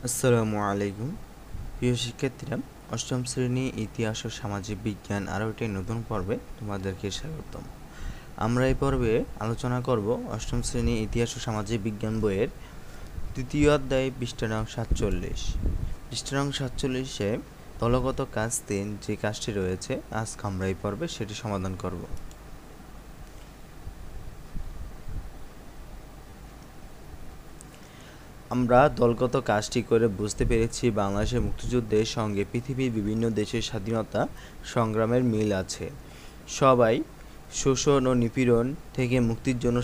আসসালামু আলাইকুম প্রিয় শিক্ষার্থীরা, অষ্টম শ্রেণী ইতিহাস ও সামাজিক বিজ্ঞান আরও একটি নতুন পর্বে তোমাদেরকে স্বাগতম। আমরা এই পর্বে আলোচনা করব অষ্টম শ্রেণী ইতিহাস ও সামাজিক বিজ্ঞান বইয়ের তৃতীয় অধ্যায় পৃষ্ঠা নং 47। পৃষ্ঠা নং 47-এ দলগত কাজ 3 যে কাজটি রয়েছে, আজকে আমরা এই পর্বে সেটি সমাধান করব। আমরা দলগত কাজটি করে বুঝতে পেরেছি বাংলাদেশের মুক্তিযুদ্ধের সঙ্গে পৃথিবীর বিভিন্ন দেশের স্বাধীনতা সংগ্রামের মিল আছে। সবাই শোষণ ও নিপীড়ন থেকে মুক্তির জন্য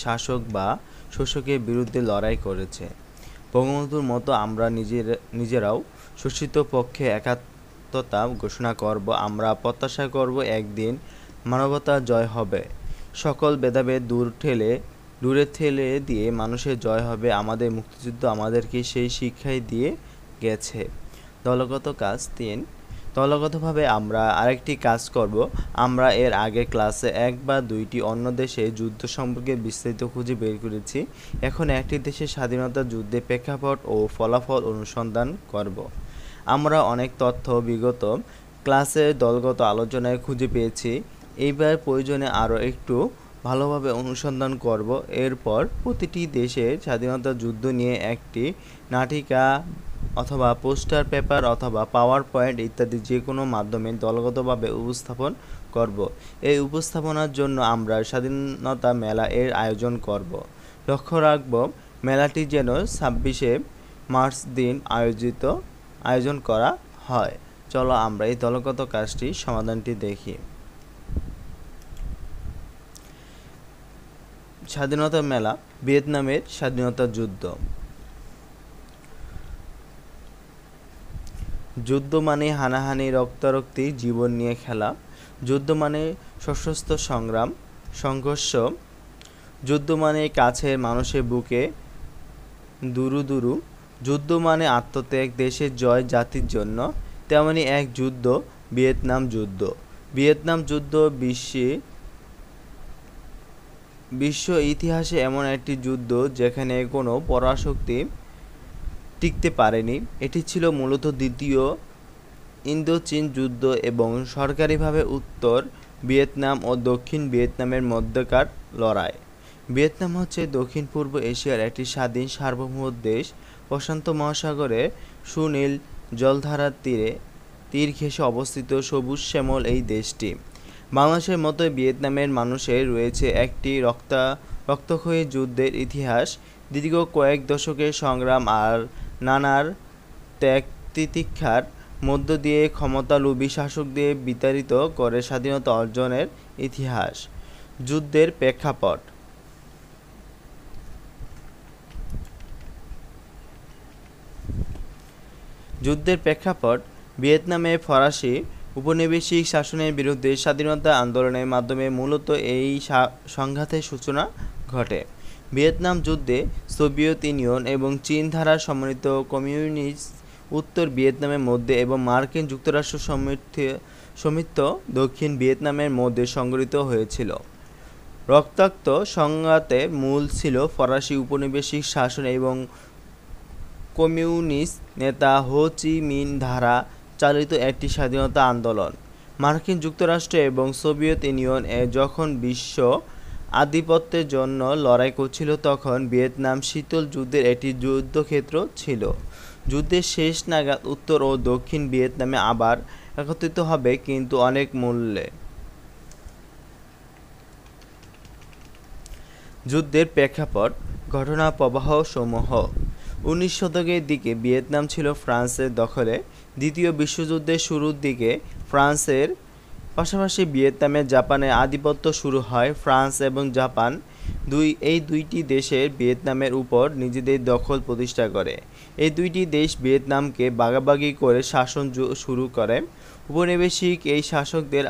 শাসক বা শোষকের বিরুদ্ধে লড়াই করেছে। বঙ্গবন্ধুর মতো আমরা নিজেরাও শোষিত পক্ষে একাত্মতা ঘোষণা করব। আমরা প্রত্যাশা করব একদিন মানবতার জয় হবে, সকল ভেদাভেদ দূরে ঠেলে দিয়ে মানুষের জয় হবে। আমাদের মুক্তিযুদ্ধ আমাদেরকে সেই শিক্ষাই দিয়ে গেছে। দলগত কাজ 3। দলগতভাবে আমরা আরেকটি কাজ করব। আমরা এর আগে ক্লাসে 1 বা 2টি অন্য দেশে যুদ্ধ সম্পর্কে বিস্তারিত খুঁজে বের করেছি। এখন একটি দেশের স্বাধীনতা যুদ্ধের প্রেক্ষাপট ও ফলাফল অনুসন্ধান করব। আমরা অনেক তথ্য বিগত ক্লাসের দলগত আলোচনায় খুঁজে পেয়েছি। এইবার প্রয়োজনে আরও একটু ভালোভাবে অনুসন্ধান করব। এরপর প্রতিটি দেশের স্বাধীনতা যুদ্ধ নিয়ে একটি নাটিকা অথবা পোস্টার পেপার অথবা পাওয়ার পয়েন্ট ইত্যাদি যে কোনো মাধ্যমে দলগতভাবে উপস্থাপন করব। এই উপস্থাপনার জন্য আমরা স্বাধীনতা মেলা এর আয়োজন করব। লক্ষ্য রাখব মেলাটি যেন 26শে মার্চ দিন আয়োজন করা হয়। চলো আমরা এই দলগত কাজটি সমাধানটি দেখি। স্বাধীনতা মেলা, ভিয়েতনামের স্বাধীনতা যুদ্ধ। যুদ্ধ মানে হানাহানি, রক্তারক্তি, জীবন নিয়ে খেলা। যুদ্ধ মানে সশস্ত্র সংগ্রাম, সংঘর্ষ। যুদ্ধ মানে কাছের মানুষের বুকে দুরু। যুদ্ধ মানে আত্মত্যাগ, দেশের জয় জাতির জন্য। তেমনি এক যুদ্ধ ভিয়েতনাম যুদ্ধ। ভিয়েতনাম যুদ্ধ বিশ্ব ইতিহাসে এমন একটি যুদ্ধ যেখানে কোনো পরাশক্তি টিকতে পারেনি। এটি ছিল মূলত দ্বিতীয় ইন্দোচীন যুদ্ধ এবং সরকারিভাবে উত্তর ভিয়েতনাম ও দক্ষিণ ভিয়েতনামের মধ্যকার লড়াই। ভিয়েতনাম হচ্ছে দক্ষিণ পূর্ব এশিয়ার একটি স্বাধীন সার্বভৌম দেশ। প্রশান্ত মহাসাগরের সুনীল জলধারার তীর ঘেঁষে অবস্থিত সবুজ শ্যামল এই দেশটি। বাংলাদেশের মতোই ভিয়েতনামের মানুষের রয়েছে একটি রক্তক্ষয়ী যুদ্ধের ইতিহাস। দীর্ঘ কয়েক দশকের সংগ্রাম আর নানার ত্যাগ তিতিক্ষার মধ্য দিয়ে ক্ষমতালোভী শাসকদের বিতাড়িত করে স্বাধীনতা অর্জনের ইতিহাস। যুদ্ধের প্রেক্ষাপট। ভিয়েতনামে ফরাসি উপনিবেশিক শাসনের বিরুদ্ধে স্বাধীনতা আন্দোলনের মাধ্যমে মূলত এই সংঘাতের সূচনা ঘটে। ভিয়েতনাম যুদ্ধে সোভিয়েত ইউনিয়ন এবং চীন দ্বারা সমর্থিত কমিউনিস্ট উত্তর ভিয়েতনামের মধ্যে এবং মার্কিন যুক্তরাষ্ট্র সমর্থিত দক্ষিণ ভিয়েতনামের মধ্যে সংঘটিত হয়েছিল। রক্তাক্ত সংঘাতে মূল ছিল ফরাসি উপনিবেশিক শাসন এবং কমিউনিস্ট নেতা হো চি মিন দ্বারা চালিত একটি স্বাধীনতা আন্দোলন। মার্কিন যুক্তরাষ্ট্র এবং সোভিয়েত ইউনিয়ন যখন বিশ্ব আধিপত্যের জন্য লড়াই করছিল, তখন ভিয়েতনাম শীতল যুদ্ধের একটি যুদ্ধক্ষেত্র ছিল। যুদ্ধের শেষ নাগাদ উত্তর ও দক্ষিণ ভিয়েতনামে আবার একত্রিত হবে, কিন্তু অনেক মূল্যে। যুদ্ধের প্রেক্ষাপট, ঘটনা প্রবাহ সমূহ। 19 শতকের দিকে ভিয়েতনাম ছিল ফ্রান্সের দখলে। দ্বিতীয় বিশ্বযুদ্ধের শুরুর দিকে ফ্রান্সের পাশাপাশি ভিয়েতনামে জাপানের আধিপত্য শুরু হয়। ফ্রান্স এবং জাপান এই দুইটি দেশের ভিয়েতনামের উপর নিজেদের দখল প্রতিষ্ঠা করে। এই দুইটি দেশ ভিয়েতনামকে ভাগাভাগি করে শাসন শুরু করে। উপনিবেশিক এই শাসকদের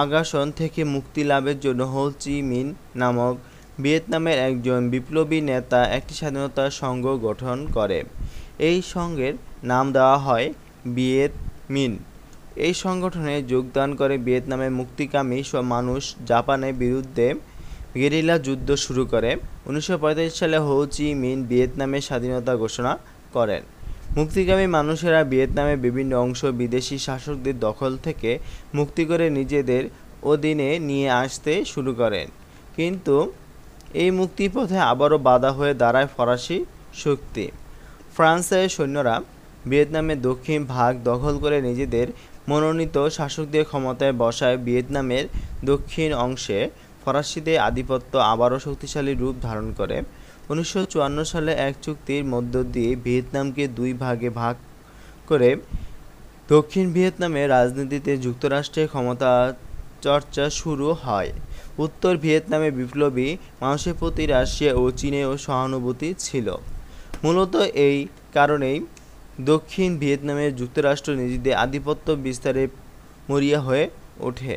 আগ্রাসন থেকে মুক্তি লাভের জন্য হো চি মিন নামক ভিয়েতনামের একজন বিপ্লবী নেতা একটি স্বাধীনতা সংঘ গঠন করে। এই সংঘের নাম দেওয়া হয় ভিয়েত মিন। এই সংগঠনে যোগদান করে ভিয়েতনামের মুক্তিকামী মানুষ জাপানের বিরুদ্ধে গেরিলা যুদ্ধ শুরু করে। 1945 সালে হো চি মিন ভিয়েতনামের স্বাধীনতা ঘোষণা করেন। মুক্তিকামী মানুষেরা ভিয়েতনামের বিভিন্ন অংশ বিদেশি শাসকদের দখল থেকে মুক্তি করে নিজেদের অধীনে নিয়ে আসতে শুরু করেন, কিন্তু এই মুক্তিপথে আবারও বাধা হয়ে দাঁড়ায় ফরাসি শক্তি। ফ্রান্সের সৈন্যরা ভিয়েতনামের দক্ষিণ ভাগ দখল করে নিজেদের মনোনীত শাসকদের ক্ষমতায় বসায়। ভিয়েতনামের দক্ষিণ অংশে ফরাসিদের আধিপত্য আবারও শক্তিশালী রূপ ধারণ করে। 1954 সালে এক চুক্তির মধ্য দিয়ে ভিয়েতনামকে দুই ভাগে ভাগ করে দক্ষিণ ভিয়েতনামের রাজনীতিতে যুক্তরাষ্ট্রের ক্ষমতা চর্চা শুরু হয়। উত্তর ভিয়েতনামে বিপ্লবী মানুষের প্রতি রাশিয়া ও চীনেও সহানুভূতি ছিল। মূলত এই কারণেই দক্ষিণ ভিয়েতনামে যুক্তরাষ্ট্র নিজেদের আধিপত্য বিস্তারে মরিয়া হয়ে ওঠে।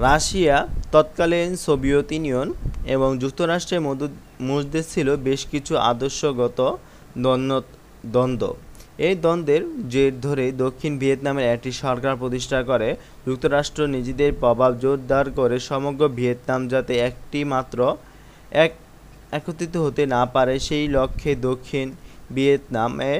রাশিয়া, তৎকালীন সোভিয়েত ইউনিয়ন এবং যুক্তরাষ্ট্রের মধ্যে ছিল বেশ কিছু আদর্শগত দ্বন্দ্ব। এই দ্বন্দ্বের জের ধরে দক্ষিণ ভিয়েতনামের একটি সরকার প্রতিষ্ঠা করে যুক্তরাষ্ট্র নিজেদের প্রভাব জোরদার করে সমগ্র ভিয়েতনাম যাতে একত্রিত হতে না পারে সেই লক্ষ্যে দক্ষিণ ভিয়েতনামে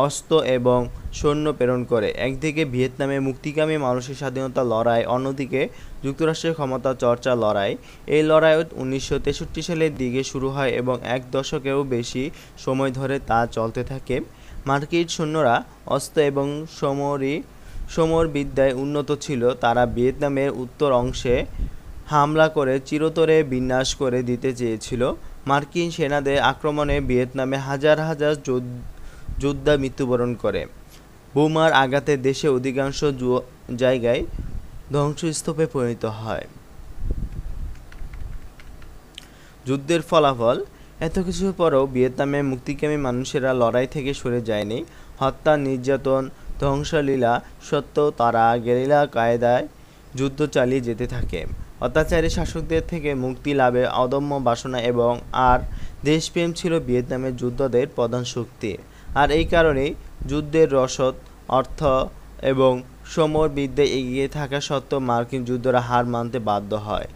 অস্ত্র এবং সৈন্য প্রেরণ করে। একদিকে ভিয়েতনামে মুক্তিকামী মানুষের স্বাধীনতা লড়াই, অন্যদিকে যুক্তরাষ্ট্রের ক্ষমতা চর্চা লড়াই। এই লড়াই 1963 সালের দিকে শুরু হয় এবং এক দশকেরও বেশি সময় ধরে তা চলতে থাকে। মার্কিন সৈন্যরা অস্ত্র এবং সমরবিদ্যায় উন্নত ছিল। তারা ভিয়েতনামের উত্তর অংশে হামলা করে চিরতরে বিনাশ করে দিতে চেয়েছিল। মার্কিন সেনাদের আক্রমণে ভিয়েতনামে হাজার হাজার যোদ্ধা মৃত্যুবরণ করে। বোমার আঘাতে দেশের অধিকাংশ জায়গায় ধ্বংসস্তূপে পরিণত হয়। যুদ্ধের ফলাফল এত কিছুর পরেও ভিয়েতনামের মুক্তিকামী মানুষেরা লড়াই থেকে সরে যায়নি। হত্যা, নির্যাতন, ধ্বংসলীলা সত্ত্বেও তারা গেরিলা কায়দায় যুদ্ধ চালিয়ে যেতে থাকে। অত্যাচারী শাসকদের থেকে মুক্তি লাভের অদম্য বাসনা এবং আর দেশপ্রেম ছিল ভিয়েতনামের যোদ্ধাদের প্রধান শক্তি। আর এই কারণেই যুদ্ধের রসদ, অর্থ এবং সমরবিদ্যায় এগিয়ে থাকা সত্ত্বেও মার্কিন যোদ্ধারা হার মানতে বাধ্য হয়।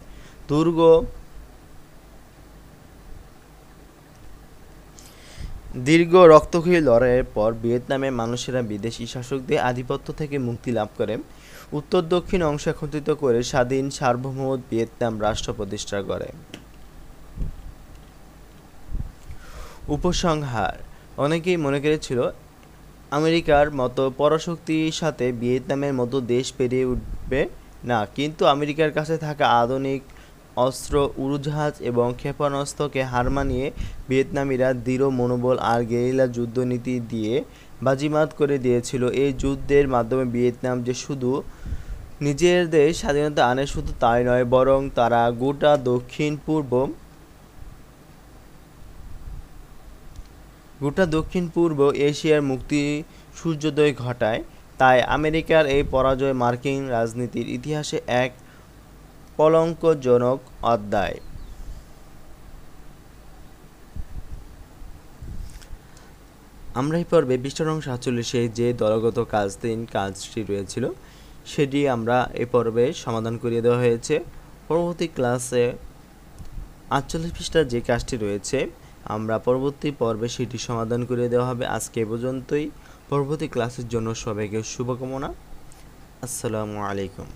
দীর্ঘ রক্তক্ষয়ী লড়াইয়ের পর ভিয়েতনামের মানুষেরা বিদেশি শাসকদের আধিপত্য থেকে মুক্তি লাভ করে উত্তর দক্ষিণ অংশ একত্রিত করে স্বাধীন সার্বভৌম ভিয়েতনাম রাষ্ট্র প্রতিষ্ঠা করে। উপসংহার: অনেকেই মনে করেছিল আমেরিকার মতো পরাশক্তির সাথে ভিয়েতনামের মতো দেশ পেরিয়ে উঠবে না, কিন্তু আমেরিকার কাছে থাকা আধুনিক অস্ত্র, উড়োজাহাজ এবং ক্ষেপণাস্ত্রকে হার মানিয়ে ভিয়েতনামিরা দৃঢ় মনোবল আর গেরিলা যুদ্ধনীতি দিয়ে বাজিমাত করে দিয়েছিল। এই যুদ্ধের মাধ্যমে ভিয়েতনাম যে শুধু নিজেদের স্বাধীনতা আনে, শুধু তাই নয়, বরং তারা গোটা দক্ষিণ পূর্ব এশিয়ার মুক্তি সূর্যোদয় ঘটায়। তাই আমেরিকার এই পরাজয় মার্কিন রাজনীতির ইতিহাসে এক কলঙ্কজনক অধ্যায়। আমরা এই পর্বে পৃষ্ঠা নং 47 যে দলগত কাজটি রয়েছিল সেটি আমরা এই পর্বে সমাধান করিয়ে দেওয়া হয়েছে। পরবর্তী ক্লাসে 48 পৃষ্ঠার যে কাজটি রয়েছে আমরা পরবর্তী পর্বে সেটি সমাধান করে দেওয়া হবে। আজকে এ পর্যন্তই। পরবর্তী ক্লাসের জন্য সবাইকে শুভকামনা। আসসালামু আলাইকুম।